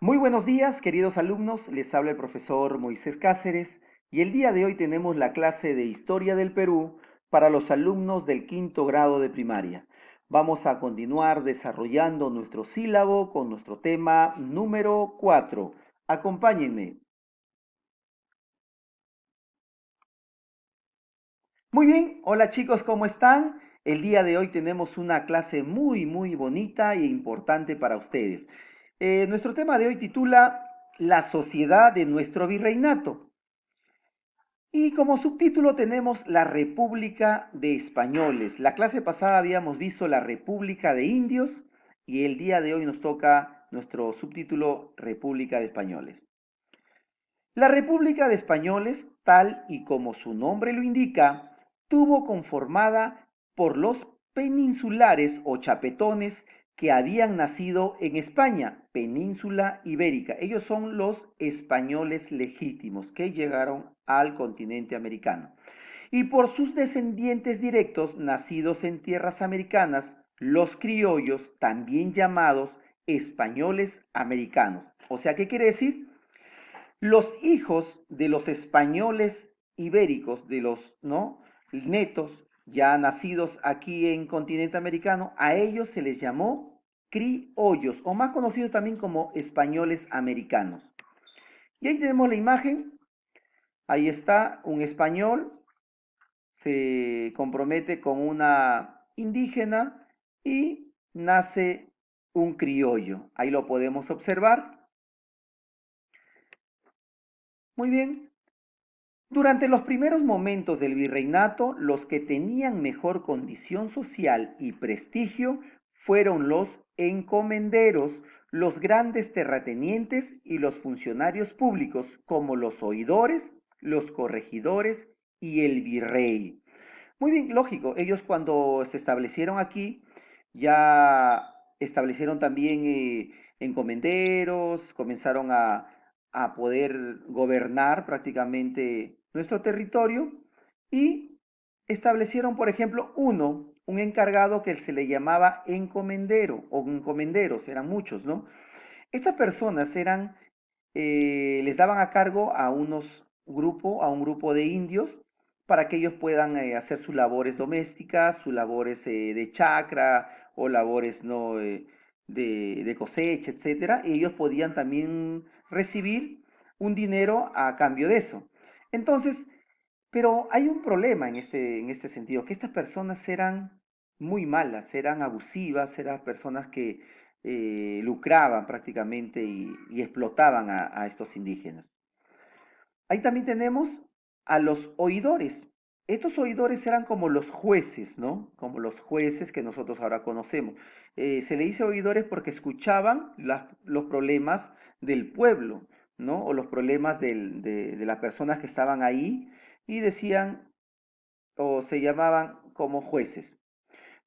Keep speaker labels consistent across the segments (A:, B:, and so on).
A: Muy buenos días, queridos alumnos. Les habla el profesor Moisés Cáceres y el día de hoy tenemos la clase de Historia del Perú para los alumnos del quinto grado de primaria. Vamos a continuar desarrollando nuestro sílabo con nuestro tema número 4. Acompáñenme. Muy bien, hola chicos, ¿cómo están? El día de hoy tenemos una clase muy bonita e importante para ustedes. Nuestro tema de hoy titula La sociedad de nuestro virreinato. Y como subtítulo tenemos la República de Españoles. La clase pasada habíamos visto la República de Indios y el día de hoy nos toca nuestro subtítulo República de Españoles. La República de Españoles, tal y como su nombre lo indica, tuvo conformada por los peninsulares o chapetones que habían nacido en España, península ibérica. Ellos son los españoles legítimos que llegaron al continente americano. Y por sus descendientes directos, nacidos en tierras americanas, los criollos, también llamados españoles americanos. O sea, ¿qué quiere decir? Los hijos de los españoles ibéricos, de los ¿no? netos ya nacidos aquí en continente americano, a ellos se les llamó criollos, o más conocidos también como españoles americanos. Y ahí tenemos la imagen, ahí está un español, se compromete con una indígena y nace un criollo. Ahí lo podemos observar. Muy bien. Durante los primeros momentos del virreinato, los que tenían mejor condición social y prestigio fueron los encomenderos, los grandes terratenientes y los funcionarios públicos, como los oidores, los corregidores y el virrey. Muy bien, lógico, ellos cuando se establecieron aquí ya establecieron también encomenderos, comenzaron a poder gobernar prácticamente nuestro territorio y establecieron, por ejemplo, un encargado que se le llamaba encomendero o encomenderos, eran muchos, ¿no? Estas personas les daban a cargo a un grupo de indios para que ellos puedan hacer sus labores domésticas, sus labores de chacra o labores no de cosecha, etcétera, y ellos podían también recibir un dinero a cambio de eso. Entonces, pero hay un problema en este sentido, que estas personas eran muy malas, eran abusivas, eran personas que lucraban prácticamente y explotaban a estos indígenas. Ahí también tenemos a los oidores. Estos oidores eran como los jueces, ¿no? Como los jueces que nosotros ahora conocemos. Se le dice oidores porque escuchaban los problemas del pueblo, ¿no? O los problemas de las personas que estaban ahí y decían o se llamaban como jueces.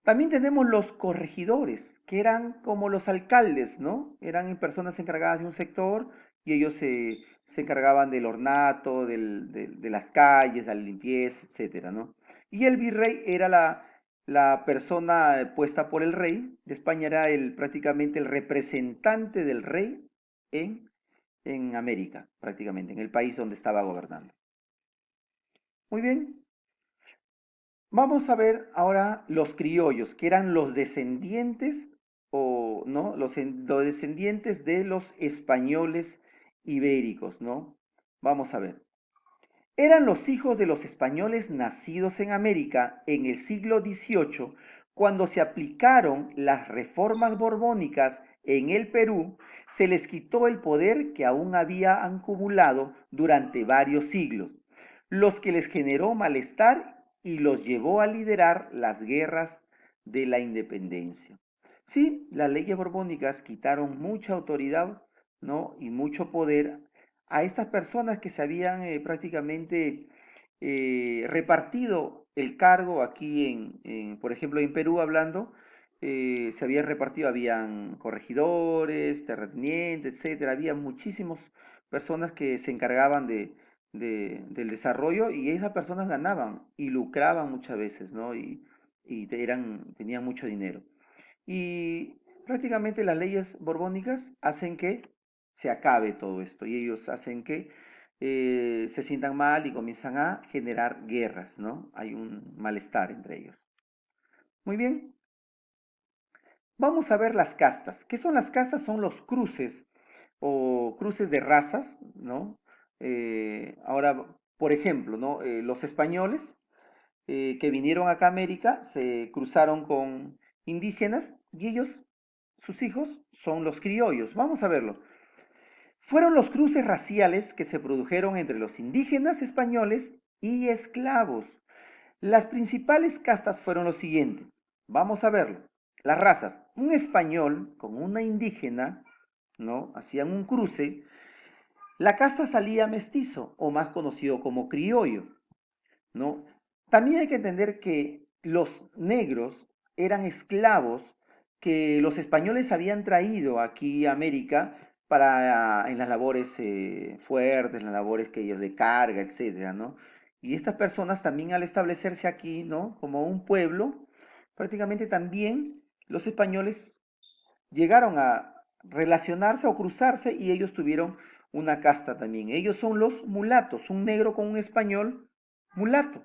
A: También tenemos los corregidores, que eran como los alcaldes, ¿no? Eran personas encargadas de un sector y ellos se encargaban del ornato, de las calles, de la limpieza, etcétera, ¿no? Y el virrey era la persona puesta por el rey de España, era prácticamente el representante del rey en, en América, prácticamente, en el país donde estaba gobernando. Muy bien, vamos a ver ahora los criollos, que eran los descendientes o no, los descendientes de los españoles ibéricos, ¿no? Vamos a ver. Eran los hijos de los españoles nacidos en América en el siglo XVIII, cuando se aplicaron las reformas borbónicas en el Perú, se les quitó el poder que aún había acumulado durante varios siglos, los que les generó malestar y los llevó a liderar las guerras de la independencia. Sí, las leyes borbónicas quitaron mucha autoridad, ¿no? Y mucho poder a estas personas que se habían prácticamente repartido el cargo aquí por ejemplo, en Perú hablando, se habían repartido, habían corregidores, terratenientes, etcétera, había muchísimas personas que se encargaban del desarrollo y esas personas ganaban y lucraban muchas veces, ¿no? Tenían mucho dinero. Y prácticamente las leyes borbónicas hacen que se acabe todo esto. Y ellos hacen que se sientan mal y comienzan a generar guerras, ¿no? Hay un malestar entre ellos. Muy bien, vamos a ver las castas. ¿Qué son las castas? Son los cruces o cruces de razas, ¿no? Ahora, por ejemplo, ¿no? Los españoles que vinieron acá a América se cruzaron con indígenas y ellos, sus hijos, son los criollos. Vamos a verlo. Fueron los cruces raciales que se produjeron entre los indígenas españoles y esclavos. Las principales castas fueron los siguientes. Vamos a verlo. Las razas. Un español con una indígena, ¿no? Hacían un cruce. La casta salía mestizo, o más conocido como criollo, ¿no? También hay que entender que los negros eran esclavos que los españoles habían traído aquí a América para en las labores fuertes, en las labores que ellos de carga, etcétera, ¿no? Y estas personas también al establecerse aquí, ¿no? Como un pueblo, prácticamente también los españoles llegaron a relacionarse o cruzarse y ellos tuvieron una casta también. Ellos son los mulatos, un negro con un español mulato.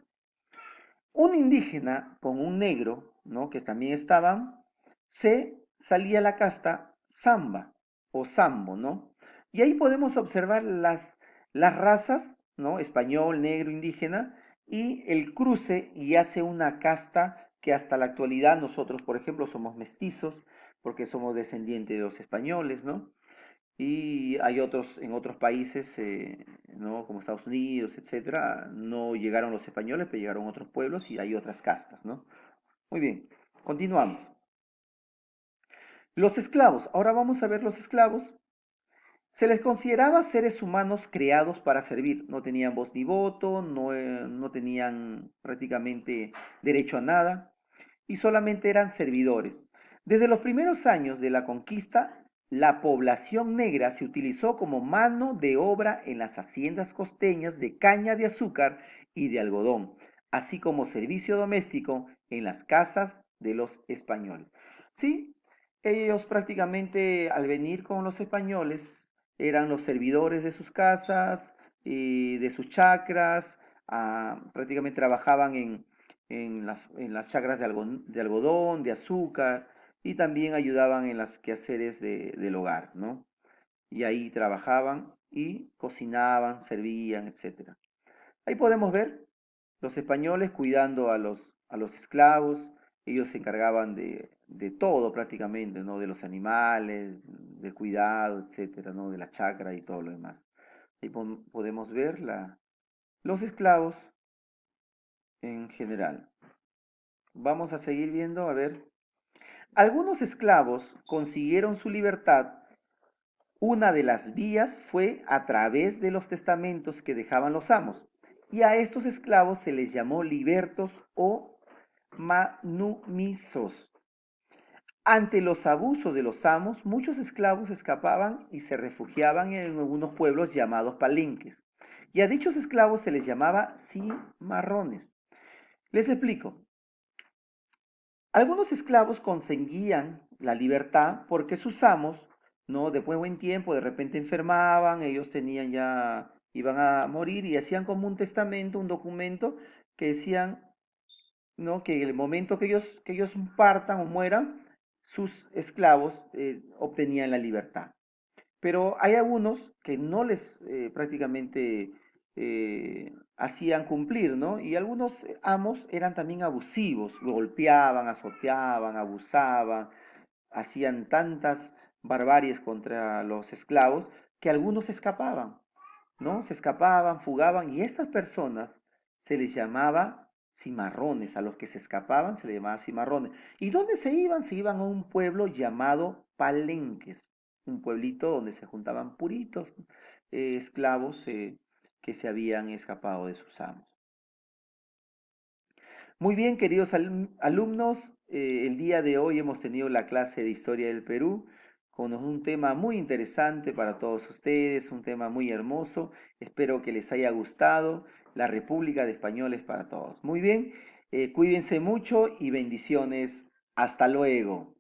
A: Un indígena con un negro, ¿no? Que también estaban, se salía la casta samba o sambo, ¿no? Y ahí podemos observar las razas, ¿no? Español, negro, indígena, y el cruce y hace una casta que hasta la actualidad nosotros, por ejemplo, somos mestizos, porque somos descendientes de los españoles, ¿no? Y hay otros, en otros países, ¿no? Como Estados Unidos, etcétera, no llegaron los españoles, pero llegaron otros pueblos y hay otras castas, ¿no? Muy bien, continuamos. Los esclavos, ahora vamos a ver los esclavos. Se les consideraba seres humanos creados para servir. No tenían voz ni voto, no tenían prácticamente derecho a nada y solamente eran servidores. Desde los primeros años de la conquista, la población negra se utilizó como mano de obra en las haciendas costeñas de caña de azúcar y de algodón, así como servicio doméstico en las casas de los españoles. Sí, ellos prácticamente al venir con los españoles eran los servidores de sus casas y de sus chacras, prácticamente trabajaban en las chacras de algodón, de azúcar, y también ayudaban en los quehaceres del hogar, ¿no? Y ahí trabajaban y cocinaban, servían, etcétera. Ahí podemos ver los españoles cuidando a los esclavos, ellos se encargaban de todo prácticamente, ¿no? De los animales, del cuidado, etcétera, ¿no? De la chacra y todo lo demás. Ahí podemos ver los esclavos en general. Vamos a seguir viendo, a ver. Algunos esclavos consiguieron su libertad. Una de las vías fue a través de los testamentos que dejaban los amos, y a estos esclavos se les llamó libertos o manumisos. Ante los abusos de los amos, muchos esclavos escapaban y se refugiaban en algunos pueblos llamados palenques, y a dichos esclavos se les llamaba cimarrones. Les explico. Algunos esclavos conseguían la libertad porque sus amos, ¿no? Después de buen tiempo, de repente enfermaban, ellos tenían ya, iban a morir y hacían como un testamento, un documento que decían, ¿no? Que en el momento que ellos partan o mueran, sus esclavos obtenían la libertad. Pero hay algunos que no les prácticamente hacían cumplir, ¿no? Y algunos amos eran también abusivos, golpeaban, azoteaban, abusaban, hacían tantas barbaries contra los esclavos que algunos escapaban, ¿no? Se escapaban, fugaban y estas personas se les llamaba cimarrones, a los que se escapaban se les llamaba cimarrones. ¿Y dónde se iban? Se iban a un pueblo llamado Palenques, un pueblito donde se juntaban puritos esclavos que se habían escapado de sus amos. Muy bien, queridos alumnos, el día de hoy hemos tenido la clase de Historia del Perú con un tema muy interesante para todos ustedes, un tema muy hermoso. Espero que les haya gustado. La República de Españoles para todos. Muy bien, cuídense mucho y bendiciones. Hasta luego.